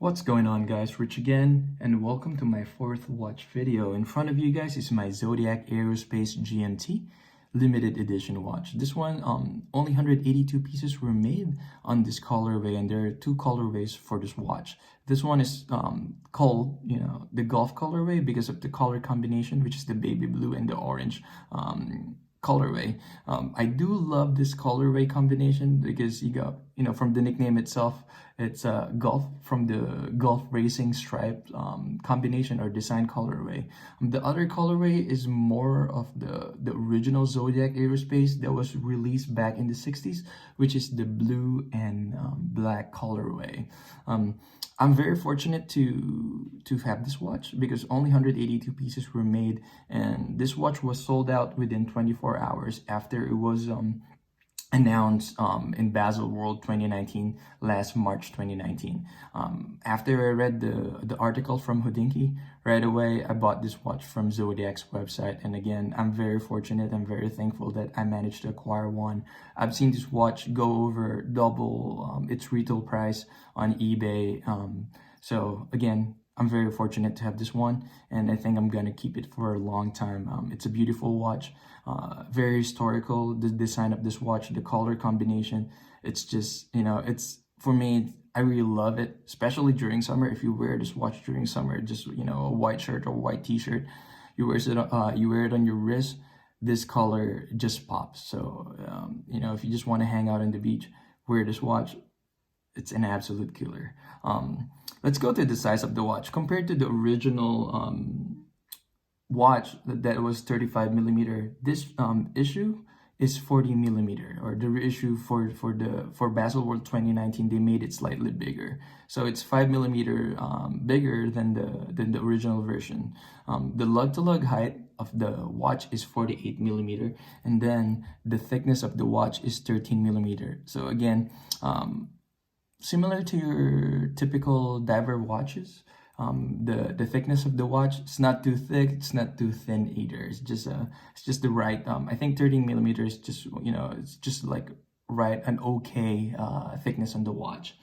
What's going on, guys? Rich again, and welcome to my fourth watch video. In front of you guys is my Zodiac Aerospace GMT limited edition watch. This one, only 182 pieces were made on this colorway, and there are two colorways for this watch. This one is called, the golf colorway because of the color combination, which is the baby blue and the orange colorway. I do love this colorway combination because you got, from the nickname itself, it's golf from the golf racing stripe combination or design colorway. The other colorway is more of the original Zodiac Aerospace that was released back in the 60s, which is the blue and black colorway. I'm very fortunate to have this watch because only 182 pieces were made, and this watch was sold out within 24 hours after it was announced in Baselworld 2019, last March 2019. After I read the article from Hodinkee, right away I bought this watch from Zodiac's website. And again, I'm very fortunate and very thankful that I managed to acquire one. I've seen this watch go over double its retail price on eBay. So again, I'm very fortunate to have this one, and I think I'm gonna keep it for a long time. It's a beautiful watch, very historical. The design of this watch, the color combination, it's just, it's, for me, I really love it, especially during summer. If you wear this watch during summer, just, a white shirt or white t-shirt, you wear it on your wrist, this color just pops. So, if you just want to hang out on the beach, wear this watch. It's an absolute killer. Let's go to the size of the watch. Compared to the original watch that was 35 millimeter, this issue is 40 millimeter, or the reissue for Baselworld 2019, they made it slightly bigger. So it's 5 millimeter bigger than the original version. The lug-to-lug height of the watch is 48 millimeter, and then the thickness of the watch is 13 millimeter. So again, similar to your typical diver watches, the thickness of the watch, it's not too thick, it's not too thin either. It's just the right. I think 13 millimeters, just it's just like right, an okay thickness on the watch.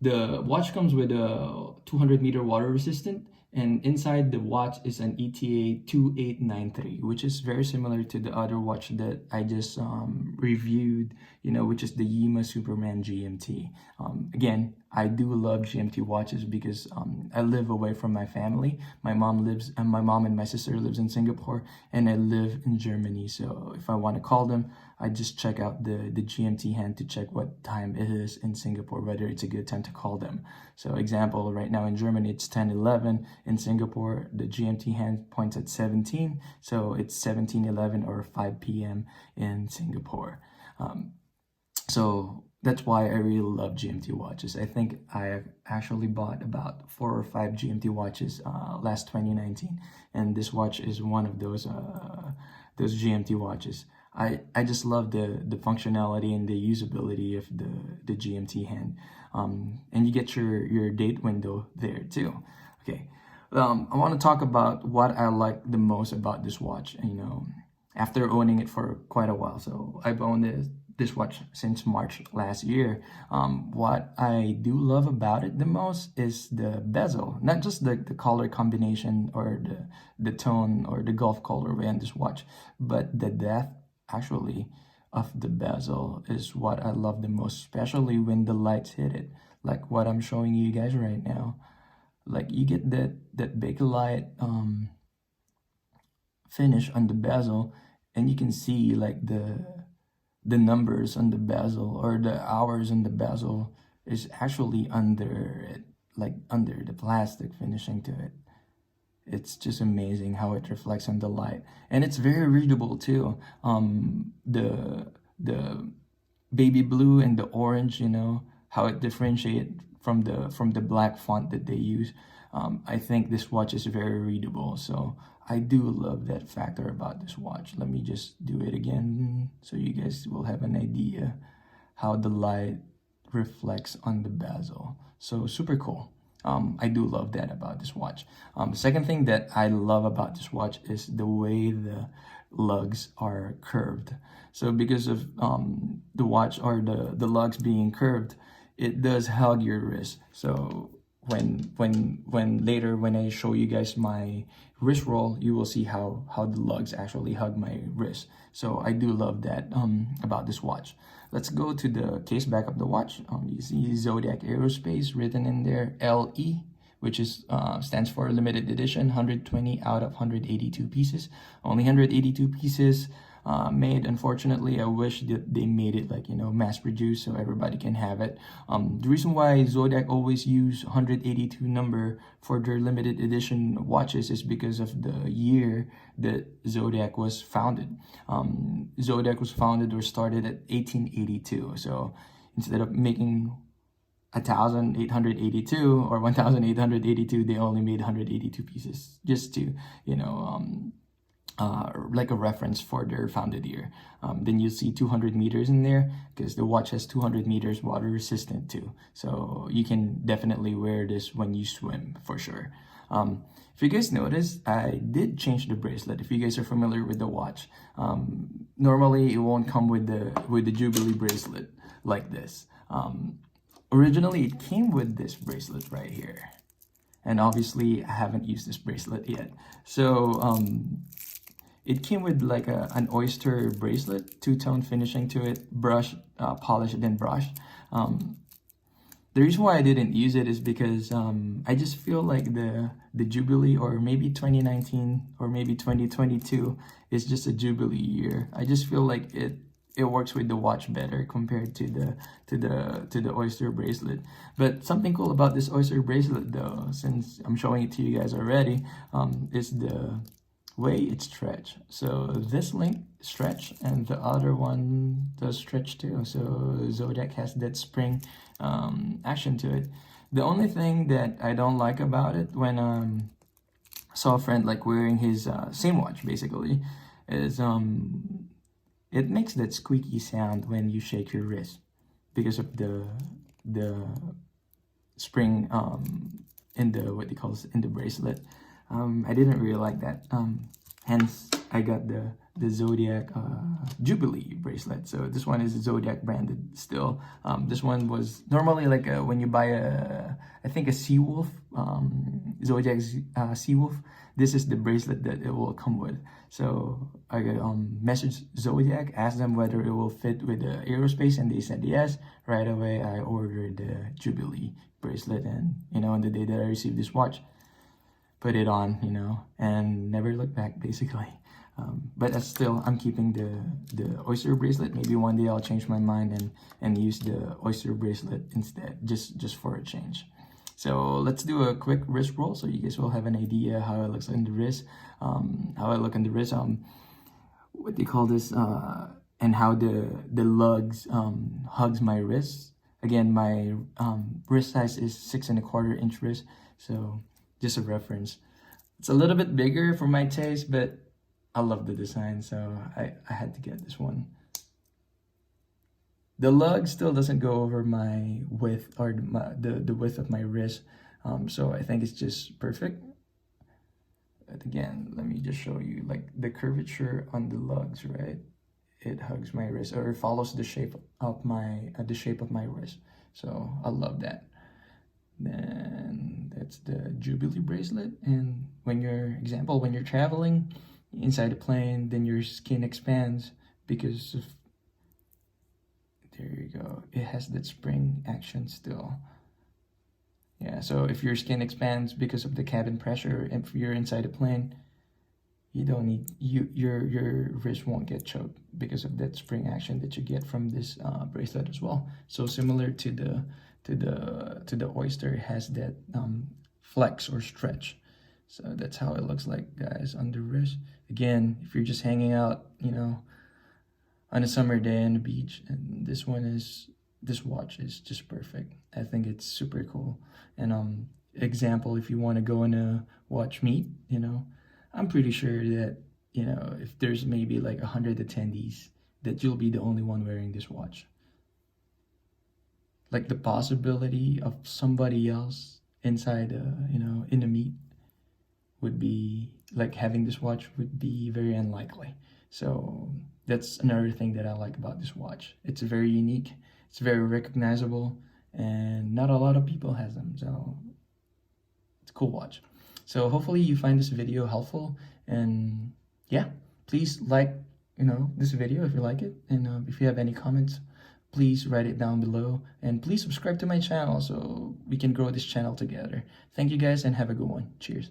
The watch comes with a 200-meter water resistant, and inside the watch is an ETA 2893, which is very similar to the other watch that I just reviewed, which is the Yima Superman GMT. Again, I do love GMT watches because I live away from my family. My mom and my sister lives in Singapore, and I live in Germany. So if I want to call them, I just check out the GMT hand to check what time it is in Singapore, whether it's a good time to call them. So example, right now in Germany, it's 10:11. In Singapore, the GMT hand points at 17. So it's 17:11 or 5 p.m. in Singapore. So that's why I really love GMT watches. I think I actually bought about 4 or 5 GMT watches last 2019. And this watch is one of those GMT watches. I just love the functionality and the usability of the GMT hand. And you get your date window there too. Okay, I want to talk about what I like the most about this watch. After owning it for quite a while, so I've owned this watch since March last year. What I do love about it the most is the bezel, not just the color combination or the tone or the golf colorway on this watch, but the depth actually of the bezel is what I love the most, especially when the lights hit it, like what I'm showing you guys right now. Like you get that big light finish on the bezel, and you can see like the numbers on the bezel or the hours on the bezel is actually under it, like under the plastic finishing to it. It's just amazing how it reflects on the light, and it's very readable too. The baby blue and the orange, how it differentiate from the black font that they use. I think this watch is very readable, so I do love that factor about this watch. Let me just do it again so you guys will have an idea how the light reflects on the bezel. So super cool. I do love that about this watch. The second thing that I love about this watch is the way the lugs are curved. So because of the watch or the lugs being curved, it does hug your wrist. So when later when I show you guys my wrist roll, you will see how the lugs actually hug my wrist. So I do love that about this watch. Let's go to the case back of the watch. You see Zodiac Aerospace written in there, LE, which is stands for limited edition, 120 out of 182 pieces. Only 182 pieces made. Unfortunately, I wish that they made it like, you know, mass produced so everybody can have it. The reason why Zodiac always use 182 number for their limited edition watches is because of the year that Zodiac was founded. Zodiac was founded or started at 1882. So instead of making 1,882 or 1,882, they only made 182 pieces, just to, you know, like a reference for their founded year. Then you see 200 meters in there because the watch has 200 meters water resistant too. So you can definitely wear this when you swim for sure. If you guys notice, I did change the bracelet. If you guys are familiar with the watch, normally it won't come with the Jubilee bracelet like this. Originally, it came with this bracelet right here. And obviously, I haven't used this bracelet yet. So, it came with like an oyster bracelet, two-tone finishing to it, brushed, polished, then brushed. The reason why I didn't use it is because I just feel like the Jubilee, or maybe 2019 or maybe 2022 is just a Jubilee year. I just feel like it works with the watch better compared to the oyster bracelet. But something cool about this oyster bracelet though, since I'm showing it to you guys already, is the way it stretch. So this link stretch and the other one does stretch too. So Zodiac has that spring action to it. The only thing that I don't like about it, when saw a friend like wearing his same watch basically, is it makes that squeaky sound when you shake your wrist because of the spring in the what they call in the bracelet. I didn't really like that. Hence, I got the Zodiac Jubilee bracelet. So this one is Zodiac branded still. This one was normally like when you buy I think a Seawolf, Zodiac's Seawolf. This is the bracelet that it will come with. So I messaged Zodiac, asked them whether it will fit with the Aerospace, and they said yes. Right away, I ordered the Jubilee bracelet, and you know, on the day that I received this watch, put it on, you know, and never looked back basically. But still, I'm keeping the oyster bracelet. Maybe one day I'll change my mind and use the oyster bracelet instead, just for a change. So let's do a quick wrist roll so you guys will have an idea how it looks in the wrist, how I look in the wrist, what they call this, and how the lugs hugs my wrist. Again, my wrist size is 6¼ inch wrist, so just a reference. It's a little bit bigger for my taste, but I love the design, so I had to get this one. The lug still doesn't go over my width, or the width of my wrist, so I think it's just perfect. But again, let me just show you like the curvature on the lugs, right? It hugs my wrist, or it follows the shape of my wrist. So I love that. Then that's the Jubilee bracelet, and when you're traveling inside a plane, then your skin expands because of, there you go, it has that spring action still. Yeah, so if your skin expands because of the cabin pressure, if you're inside a plane, you don't need, your wrist won't get choked because of that spring action that you get from this bracelet as well. So similar to the oyster, it has that flex or stretch. So that's how it looks like, guys, on the wrist. Again, if you're just hanging out, you know, on a summer day on the beach, and this watch is just perfect. I think it's super cool. And example, if you want to go in a watch meet, you know, I'm pretty sure that, you know, if there's maybe like 100 attendees, that you'll be the only one wearing this watch. Like the possibility of somebody else inside, you know, in a meet would be, like, having this watch would be very unlikely. So that's another thing that I like about this watch. It's very unique, it's very recognizable, and not a lot of people has them, so it's a cool watch. So hopefully you find this video helpful, and yeah, please like this video if you like it, and if you have any comments, please write it down below, and please subscribe to my channel so we can grow this channel together. Thank you guys, and have a good one. Cheers.